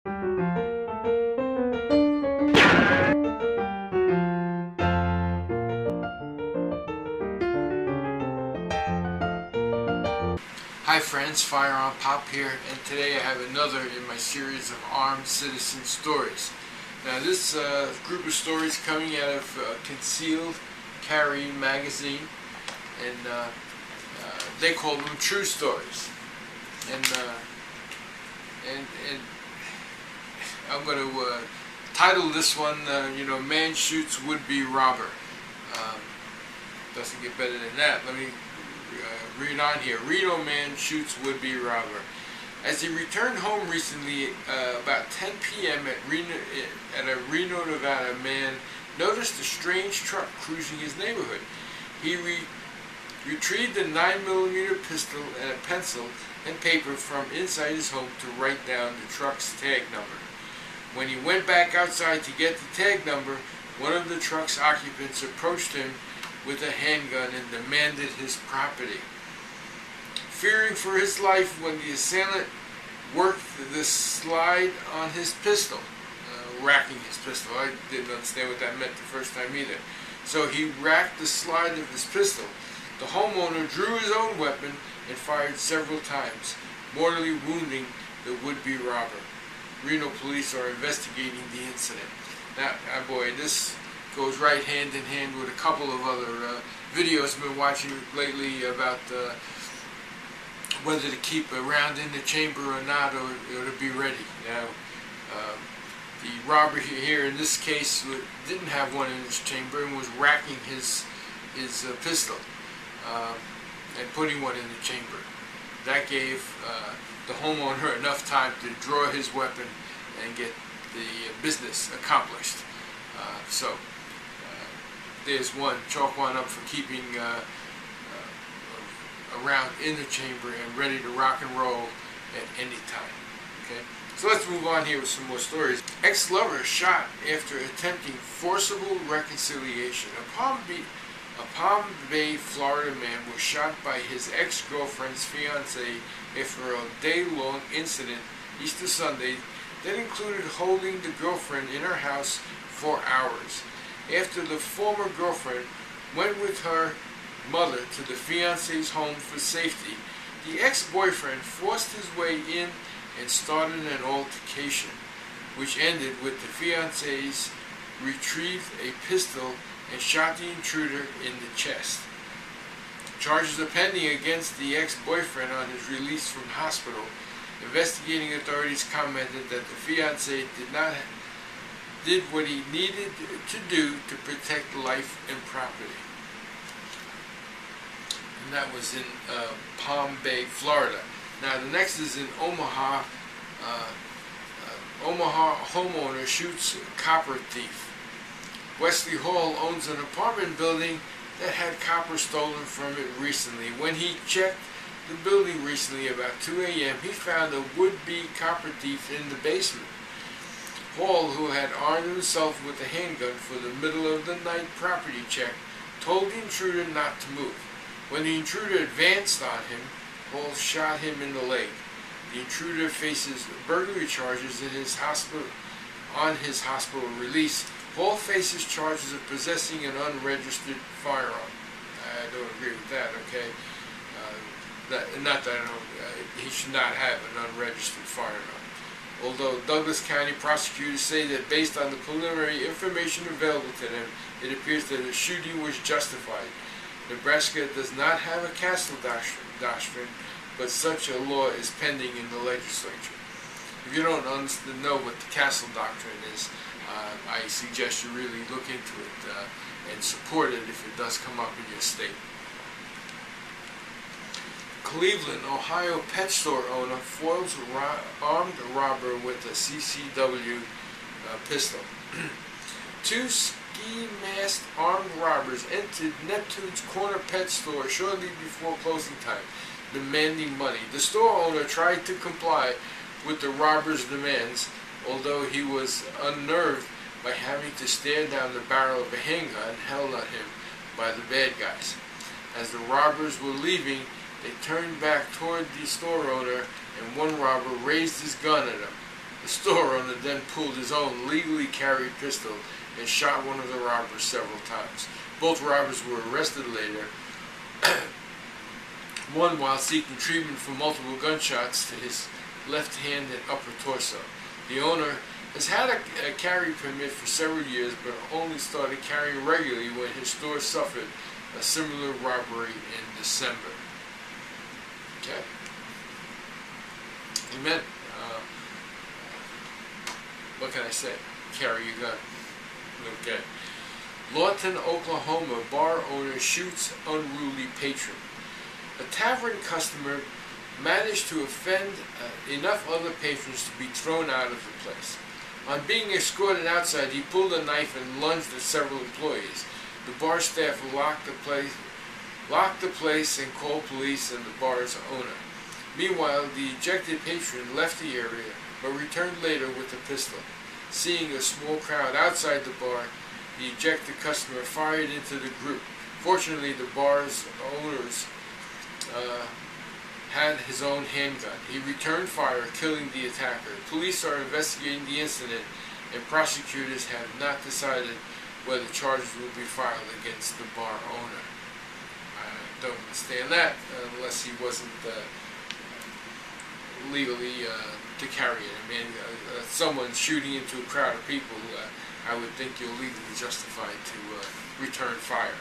Hi friends, FirearmPop here, and today I have another in my series of armed citizen stories. Now this group of stories coming out of Concealed Carry magazine, and they call them true stories. And I'm going to title this one, man shoots would-be robber. Doesn't get better than that. Let me read on here. Reno man shoots would-be robber. As he returned home recently, about 10 p.m. at a Reno, Nevada, man noticed a strange truck cruising his neighborhood. He retrieved a 9mm pistol and a pencil and paper from inside his home to write down the truck's tag number. When he went back outside to get the tag number, one of the truck's occupants approached him with a handgun and demanded his property. Fearing for his life when the assailant worked the slide on his pistol, racking his pistol. I didn't understand what that meant the first time either. So he racked the slide of his pistol. The homeowner drew his own weapon and fired several times, mortally wounding the would-be robber. Reno police are investigating the incident. Now, boy, this goes right hand in hand with a couple of other videos I've been watching lately about whether to keep a round in the chamber or not, or to be ready. Now, the robber here in this case didn't have one in his chamber and was racking his pistol and putting one in the chamber. That gave the homeowner enough time to draw his weapon and get the business accomplished. There's one, chalk one up for keeping a round in the chamber and ready to rock and roll at any time. Okay, so let's move on here with some more stories. Ex-lover shot after attempting forcible reconciliation. A Palm Bay, Florida man was shot by his ex-girlfriend's fiance after a day-long incident Easter Sunday that included holding the girlfriend in her house for hours. After the former girlfriend went with her mother to the fiance's home for safety, the ex-boyfriend forced his way in and started an altercation, which ended with the fiance's retrieved a pistol and shot the intruder in the chest. Charges are pending against the ex-boyfriend on his release from hospital. Investigating authorities commented that the fiancé did what he needed to do to protect life and property. And that was in Palm Bay, Florida. Now the next is in Omaha. Omaha homeowner shoots copper thief. Wesley Hall owns an apartment building that had copper stolen from it recently. When he checked the building recently about 2 a.m., he found a would-be copper thief in the basement. Hall, who had armed himself with a handgun for the middle of the night property check, told the intruder not to move. When the intruder advanced on him, Hall shot him in the leg. The intruder faces burglary charges on his hospital release. Hall faces charges of possessing an unregistered firearm. I don't agree with that, okay? He should not have an unregistered firearm. Although Douglas County prosecutors say that based on the preliminary information available to them, it appears that the shooting was justified. Nebraska does not have a castle doctrine, but such a law is pending in the legislature. If you don't know what the castle doctrine is, I suggest you really look into it and support it if it does come up in your state. Cleveland, Ohio pet store owner foils armed robber with a CCW pistol. Two ski-masked armed robbers entered Neptune's corner pet store shortly before closing time, demanding money. The store owner tried to comply with the robbers' demands, although he was unnerved by having to stare down the barrel of a handgun held on him by the bad guys. As the robbers were leaving, they turned back toward the store owner, and one robber raised his gun at him. The store owner then pulled his own legally carried pistol and shot one of the robbers several times. Both robbers were arrested later, one while seeking treatment for multiple gunshots to his left hand and upper torso. The owner has had a carry permit for several years, but only started carrying regularly when his store suffered a similar robbery in December. Okay? Amen. What can I say? Carry your gun. Okay. Lawton, Oklahoma, bar owner shoots unruly patron. A tavern customer managed to offend enough other patrons to be thrown out of the place. On being escorted outside, he pulled a knife and lunged at several employees. The bar staff locked the place and called police and the bar's owner. Meanwhile, the ejected patron left the area, but returned later with a pistol. Seeing a small crowd outside the bar, the ejected customer fired into the group. Fortunately, the bar's owners had his own handgun. He returned fire, killing the attacker. Police are investigating the incident, and prosecutors have not decided whether charges will be filed against the bar owner. I don't understand that unless he wasn't legally to carry it. I mean, someone shooting into a crowd of people, I would think you're legally justified to return fire.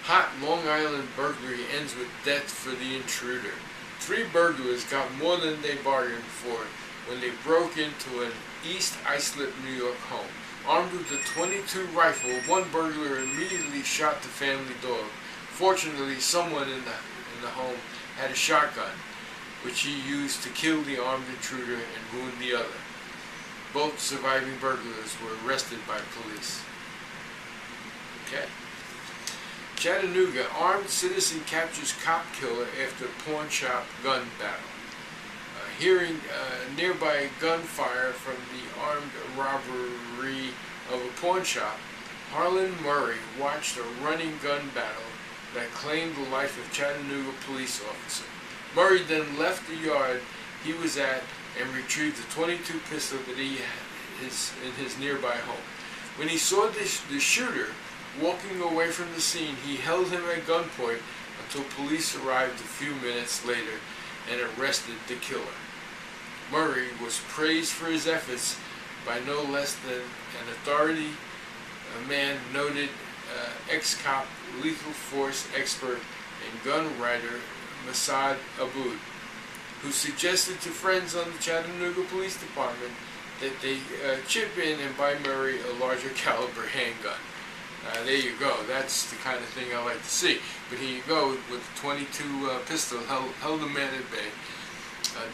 Hot Long Island burglary ends with death for the intruder. 3 burglars got more than they bargained for when they broke into an East Islip, New York home. Armed with a .22 rifle, one burglar immediately shot the family dog. Fortunately, someone in the home had a shotgun, which he used to kill the armed intruder and wound the other. Both surviving burglars were arrested by police. Okay. Chattanooga, armed citizen captures cop killer after pawn shop gun battle. Hearing nearby gunfire from the armed robbery of a pawn shop, Harlan Murray watched a running gun battle that claimed the life of Chattanooga police officer. Murray then left the yard he was at and retrieved the .22 pistol that he had in his nearby home. When he saw the shooter walking away from the scene, he held him at gunpoint until police arrived a few minutes later and arrested the killer. Murray was praised for his efforts by no less than an authority, a man noted ex-cop, lethal force expert, and gun writer Masad Aboud, who suggested to friends on the Chattanooga Police Department that they chip in and buy Murray a larger caliber handgun. There you go. That's the kind of thing I like to see. But here you go with the .22 pistol, held the man at bay.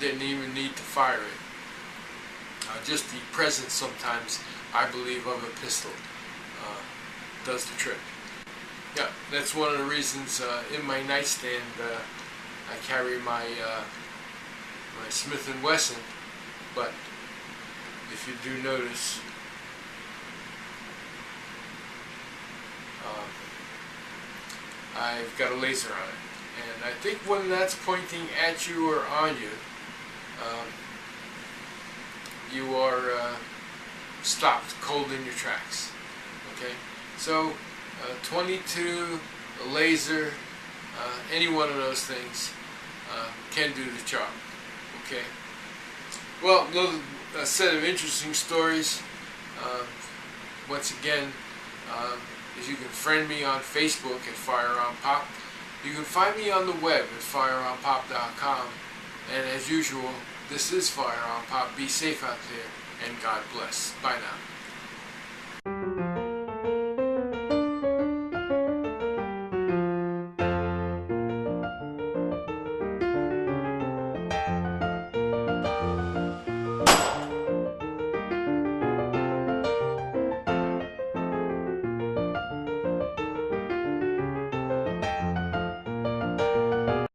Didn't even need to fire it. Just the presence sometimes, I believe, of a pistol does the trick. Yeah, that's one of the reasons in my nightstand I carry my my Smith & Wesson. But if you do notice, I've got a laser on it. And I think when that's pointing at you or on you, you are stopped cold in your tracks. Okay? So, .22, a laser, any one of those things can do the job. Okay? Well, another set of interesting stories. Once again, is you can friend me on Facebook at FirearmPop. You can find me on the web at FirearmPop.com. And as usual, this is FirearmPop. Be safe out there, and God bless. Bye now.